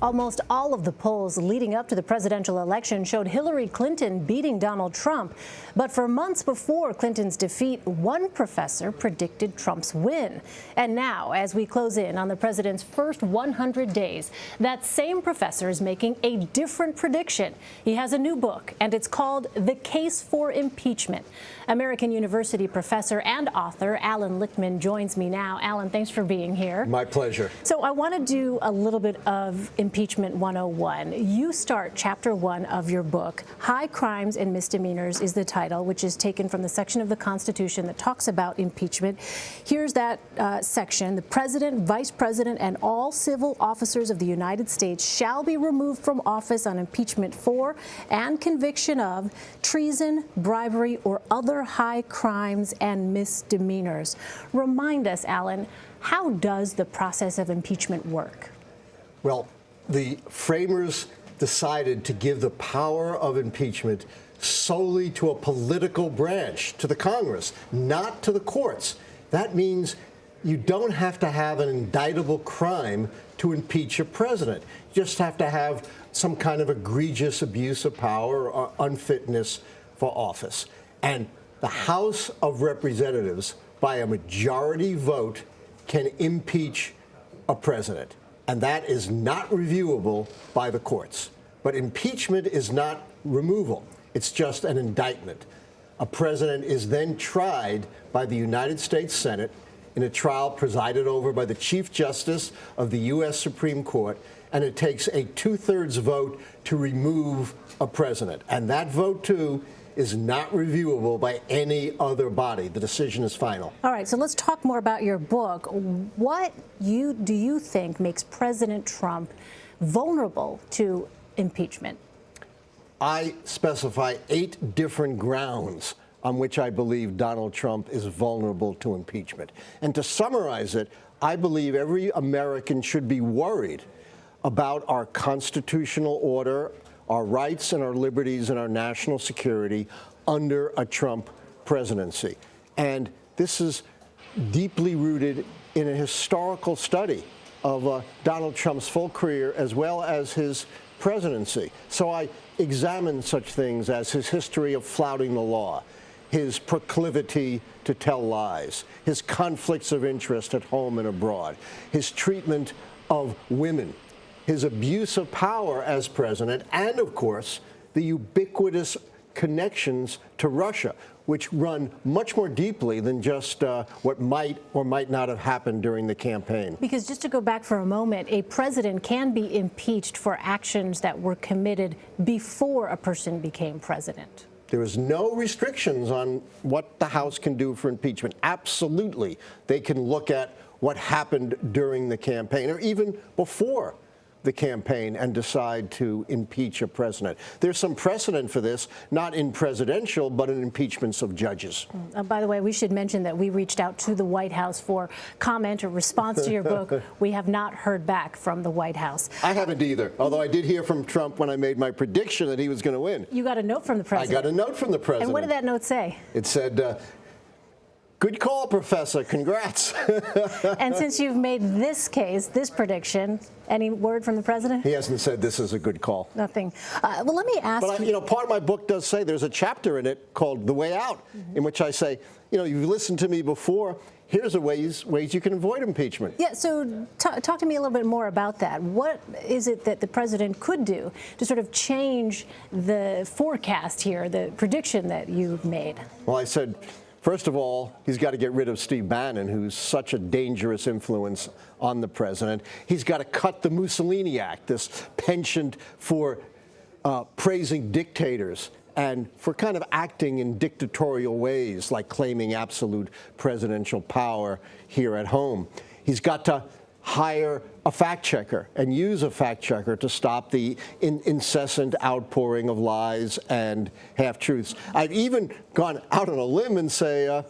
Almost all of the polls leading up to the presidential election showed Hillary Clinton beating Donald Trump. But for months before Clinton's defeat, one professor predicted Trump's win. And now, as we close in on the president's first 100 days, that same professor is making a different prediction. He has a new book, and it's called The Case for Impeachment. American University professor and author Allan Lichtman joins me now. Allan, thanks for being here. My pleasure. So I want to do a little bit of Impeachment 101. You start chapter 1 of your book. High Crimes and Misdemeanors is the title, which is taken from the section of the Constitution that talks about impeachment. Here's that section. The president, vice president, and all civil officers of the United States shall be removed from office on impeachment for and conviction of treason, bribery, or other high crimes and misdemeanors. Remind us, Allan, how does the process of impeachment work? Well, the framers decided to give the power of impeachment solely to a political branch, to the Congress, not to the courts. That means you don't have to have an indictable crime to impeach a president. You just have to have some kind of egregious abuse of power or unfitness for office. And the House of Representatives, by a majority vote, can impeach a president. And that is not reviewable by the courts. But impeachment is not removal. It's just an indictment. A president is then tried by the United States Senate in a trial presided over by the Chief Justice of the U.S. Supreme Court, and it takes a 2/3 vote to remove a president. And that vote, too, is not reviewable by any other body. The decision is final. All right, so let's talk more about your book. What do you think makes President Trump vulnerable to impeachment? I specify 8 different grounds on which I believe Donald Trump is vulnerable to impeachment. And to summarize it, I believe every American should be worried about our constitutional order, our rights and our liberties and our national security under a Trump presidency. And this is deeply rooted in a historical study of Donald Trump's full career as well as his presidency. So I examine such things as his history of flouting the law, his proclivity to tell lies, his conflicts of interest at home and abroad, his treatment of women, his abuse of power as president, and, of course, the ubiquitous connections to Russia, which run much more deeply than just what might or might not have happened during the campaign. Because just to go back for a moment, a president can be impeached for actions that were committed before a person became president. There is no restrictions on what the House can do for impeachment. Absolutely, they can look at what happened during the campaign or even before the campaign and decide to impeach a president. There's some precedent for this, not in presidential, but in impeachments of judges. By the way, we should mention that we reached out to the White House for comment or response to your book. We have not heard back from the White House. I haven't either, although I did hear from Trump when I made my prediction that he was going to win. You got a note from the president? I got a note from the president. And what did that note say? It said, good call, Professor. Congrats. And since you've made this case, this prediction, any word from the president? He hasn't said this is a good call. Nothing. Well, let me ask you. But part of my book does say there's a chapter in it called The Way Out, in which I say, you've listened to me before. Here's the ways you can avoid impeachment. Yeah, so talk to me a little bit more about that. What is it that the president could do to sort of change the forecast here, the prediction that you've made? Well, I said, first of all, he's got to get rid of Steve Bannon, who's such a dangerous influence on the president. He's got to cut the Mussolini Act, this penchant for praising dictators and for kind of acting in dictatorial ways, like claiming absolute presidential power here at home. He's got to hire a fact checker and use a fact checker to stop the incessant outpouring of lies and half-truths. I've even gone out on a limb and say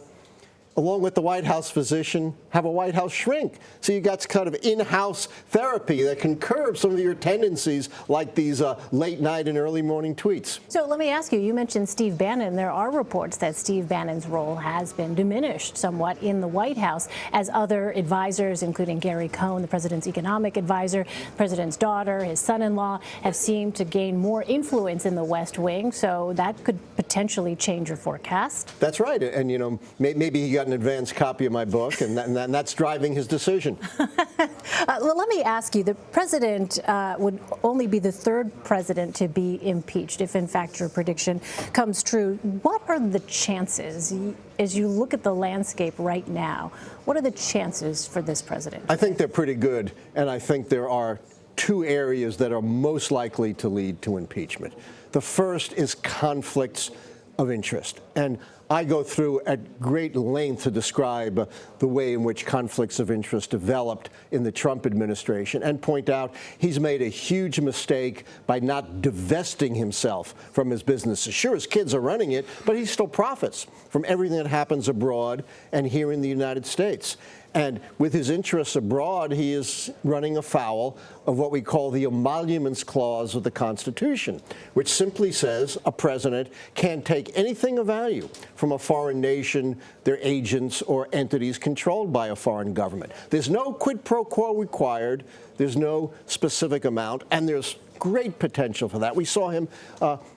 along with the White House physician, have a White House shrink. So you got kind of in-house therapy that can curb some of your tendencies like these late night and early morning tweets. So let me ask you, you mentioned Steve Bannon. There are reports that Steve Bannon's role has been diminished somewhat in the White House as other advisors, including Gary Cohn, the president's economic advisor, the president's daughter, his son-in-law, have seemed to gain more influence in the West Wing. So that could potentially change your forecast. That's right. And, you know, maybe he got an advanced copy of my book, and that's driving his decision. Well, let me ask you, the president would only be the third president to be impeached if, in fact, your prediction comes true. What are the chances, as you look at the landscape right now, what are the chances for this president? I think they're pretty good, and I think there are two areas that are most likely to lead to impeachment. The first is conflicts of interest. And I go through at great length to describe the way in which conflicts of interest developed in the Trump administration and point out he's made a huge mistake by not divesting himself from his businesses. Sure, his kids are running it, but he still profits from everything that happens abroad and here in the United States. And with his interests abroad, he is running afoul of what we call the Emoluments Clause of the Constitution, which simply says a president can't take anything of value from a foreign nation, their agents, or entities controlled by a foreign government. There's no quid pro quo required. There's no specific amount, and there's great potential for that. We saw him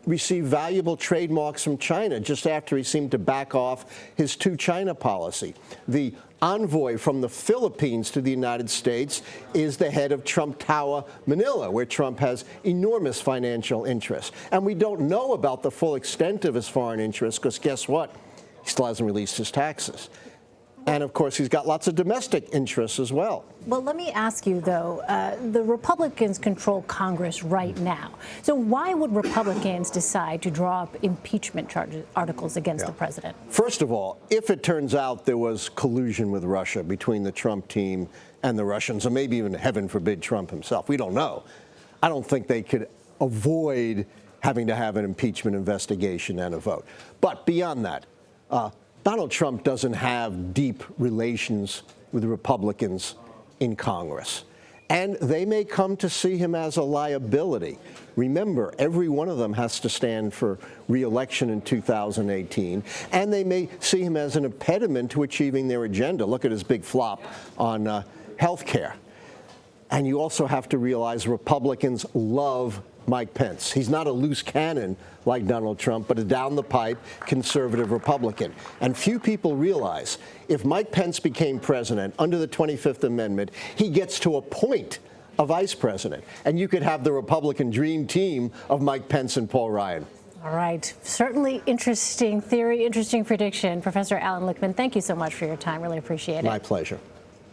receive valuable trademarks from China just after he seemed to back off his two-China policy. The envoy from the Philippines to the United States is the head of Trump Tower, Manila, where Trump has enormous financial interests. And we don't know about the full extent of his foreign interests because guess what? He still hasn't released his taxes. And, of course, he's got lots of domestic interests as well. Well, let me ask you, though, the Republicans control Congress right now. So why would Republicans decide to draw up impeachment articles against the president? First of all, if it turns out there was collusion with Russia between the Trump team and the Russians, or maybe even, heaven forbid, Trump himself, we don't know. I don't think they could avoid having to have an impeachment investigation and a vote. But beyond that, Donald Trump doesn't have deep relations with the Republicans in Congress. And they may come to see him as a liability. Remember, every one of them has to stand for re-election in 2018. And they may see him as an impediment to achieving their agenda. Look at his big flop on health care. And you also have to realize Republicans love Mike Pence. He's not a loose cannon like Donald Trump, but a down-the-pipe conservative Republican. And few people realize if Mike Pence became president under the 25th Amendment, he gets to appoint a vice president. And you could have the Republican dream team of Mike Pence and Paul Ryan. All right. Certainly interesting theory, interesting prediction. Professor Allan Lichtman, thank you so much for your time. Really appreciate it. My pleasure.